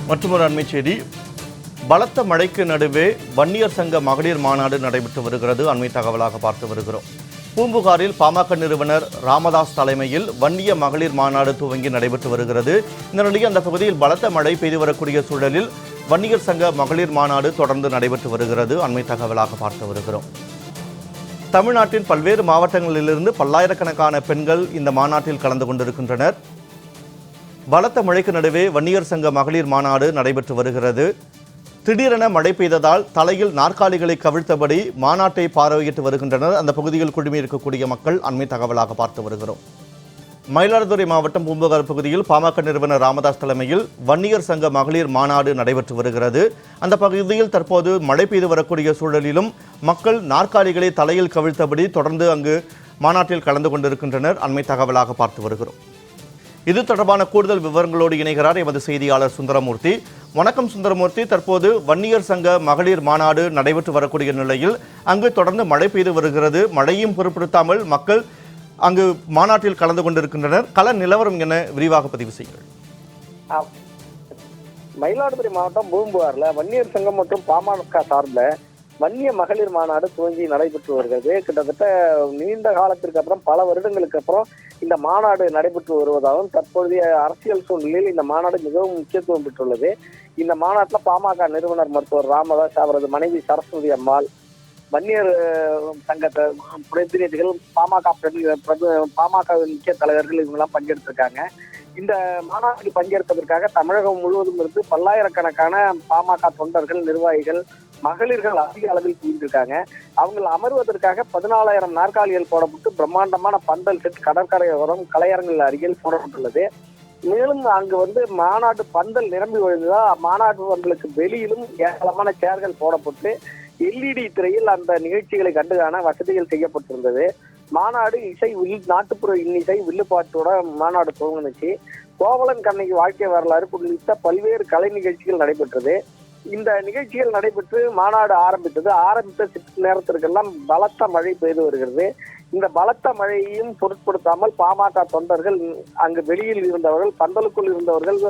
மற்றொரு அண்மைச் செய்தி. பலத்த மழைக்கு நடுவே வன்னியர் சங்க மகளிர் மாநாடு நடைபெற்று வருகிறது. அண்மை தகவலாக பார்த்து வருகிறோம். பூம்புகாரில் பாமக நிறுவனர் ராமதாஸ் தலைமையில் வன்னிய மகளிர் மாநாடு துவங்கி நடைபெற்று வருகிறது. இந்த நிலையில் அந்த பகுதியில் பலத்த மழை பெய்து வரக்கூடிய சூழலில் வன்னியர் சங்க மகளிர் மாநாடு தொடர்ந்து நடைபெற்று வருகிறது. அண்மை தகவலாக பார்த்து வருகிறோம். தமிழ்நாட்டின் பல்வேறு மாவட்டங்களிலிருந்து பல்லாயிரக்கணக்கான பெண்கள் இந்த மாநாட்டில் கலந்து கொண்டிருக்கின்றனர். பலத்த மழைக்கு நடுவே வன்னியர் சங்க மகளிர் மாநாடு நடைபெற்று வருகிறது. திடீரென மழை பெய்ததால் தலையில் நாற்காலிகளை கவிழ்த்தபடி மாநாட்டை பார்வையிட்டு வருகின்றனர். அந்த பகுதியில் குழுமி இருக்கக்கூடிய மக்கள். அண்மை தகவலாக பார்த்து வருகிறோம். மயிலாடுதுறை மாவட்டம் பூம்புகார் பகுதியில் பாமக நிறுவனர் ராமதாஸ் தலைமையில் வன்னியர் சங்க மகளிர் மாநாடு நடைபெற்று வருகிறது. அந்த பகுதியில் தற்போது மழை பெய்து வரக்கூடிய சூழலிலும் மக்கள் நாற்காலிகளை தலையில் கவிழ்த்தபடி தொடர்ந்து அங்கு மாநாட்டில் கலந்து கொண்டிருக்கின்றனர். அண்மை தகவலாக பார்த்து வருகிறோம். இது தொடர்பான கூடுதல் விவரங்களோடு இணைகிறார் எமது செய்தியாளர் சுந்தரமூர்த்தி. வணக்கம் சுந்தரமூர்த்தி. தற்போது வன்னியர் சங்க மகளிர் மாநாடு நடைபெற்று வரக்கூடிய நிலையில் அங்கு தொடர்ந்து மழை பெய்து வருகிறது. மழையும் பொருட்படுத்தாமல் மக்கள் அங்கு மாநாட்டில் கலந்து கொண்டிருக்கின்றனர். கள நிலவரம் என விரிவாக பதிவு செய்யுங்கள். மயிலாடுதுறை மாவட்டம் பூம்புகார்ல வன்னியர் சங்கம் மற்றும் பாமக சார்ந்த வன்னிய மகளிர் மாநாடு துவங்கி நடைபெற்று வருகிறது. கிட்டத்தட்ட நீண்ட காலத்திற்கு அப்புறம், பல வருடங்களுக்கு அப்புறம் இந்த மாநாடு நடைபெற்று வருவதாகவும் தற்போதைய அரசியல் சூழ்நிலையில் இந்த மாநாடு மிகவும் முக்கியத்துவம் பெற்றுள்ளது. இந்த மாநாட்டில் பாமக நிறுவனர் மருத்துவர் ராமதாஸ், அவரது மனைவி சரஸ்வதி அம்மாள், வன்னியர் சங்கத்தை பிரதிநிதிகள், பாமக முக்கிய தலைவர்கள் இவங்கெல்லாம் பங்கெடுத்திருக்காங்க. இந்த மாநாட்டுக்கு பங்கேற்பதற்காக தமிழகம் முழுவதும் இருந்து பல்லாயிரக்கணக்கான பாமக தொண்டர்கள், நிர்வாகிகள், மகளிர்கள் அதிக அளவில் குவிந்திருக்காங்க. அவங்க அமர்வதற்காக 14,000 நாற்காலிகள் போடப்பட்டு பிரம்மாண்டமான பந்தல் செட் கடற்கரையோரம் கலையரங்கில் அருகில் போடப்பட்டுள்ளது. மேலும் அங்கு மாநாட்டு பந்தல் நிரம்பி வழிந்ததா மாநாட்டு பந்தலுக்கு வெளியிலும் ஏராளமான சேர்கள் போடப்பட்டு LED திரையில் அந்த நிகழ்ச்சிகளை கண்டு காண வசதிகள் செய்யப்பட்டிருந்தது. மாநாடு இசை, நாட்டுப்புற இன்னிசை, வில்லுப்பாட்டோட மாநாடு துவங்குனுச்சு. கோவலன் கண்ணகி வாழ்க்கை வரலாறு உள்ளிட்ட பல்வேறு கலை நிகழ்ச்சிகள் நடைபெற்றது. இந்த நிகழ்ச்சிகள் நடைபெற்று மாநாடு ஆரம்பித்த சிறிது நேரத்திற்கெல்லாம் பலத்த மழை பெய்து வருகிறது. இந்த பலத்த மழையையும் பொருட்படுத்தாமல் பாமக தொண்டர்கள், அங்கு வெளியில் இருந்தவர்கள், பந்தலுக்குள் இருந்தவர்கள்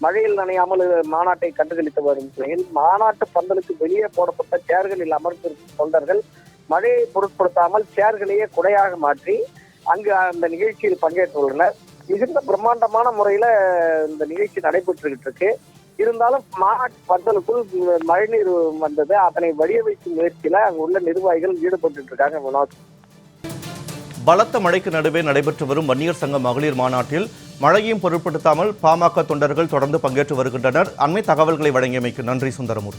மழையில் நனையாமல் மாநாட்டை கண்டுகளித்து வரும் நிலையில் மாநாட்டு பந்தலுக்கு வெளியே போடப்பட்ட சேர்களில் அமர்ந்திருக்கும் தொண்டர்கள் மழையை பொருட்படுத்தாமல் சேர்களையே குடையாக மாற்றி அங்கு அந்த நிகழ்ச்சியில் பங்கேற்றுள்ளனர். மிகுந்த பிரம்மாண்டமான முறையில இந்த நிகழ்ச்சி நடைபெற்றுகிட்டு இருக்கு. இருந்தாலும் மாநாட்டு பந்தலுக்குள் மழைநீர் வந்தது. அதனை வடிய வைக்கும் முயற்சியில அங்கு உள்ள நிர்வாகிகள் ஈடுபட்டு இருக்காங்க. வினோத், பலத்த மழைக்கு நடுவே நடைபெற்று வரும் வன்னியர் சங்க மகளிர் மாநாட்டில் மழையையும் பொருட்படுத்தாமல் பாமக தொண்டர்கள் தொடர்ந்து பங்கேற்று வருகின்றனர். அண்மை தகவல்களை வழங்கியமைக்கு நன்றி சுந்தரமூர்த்தி.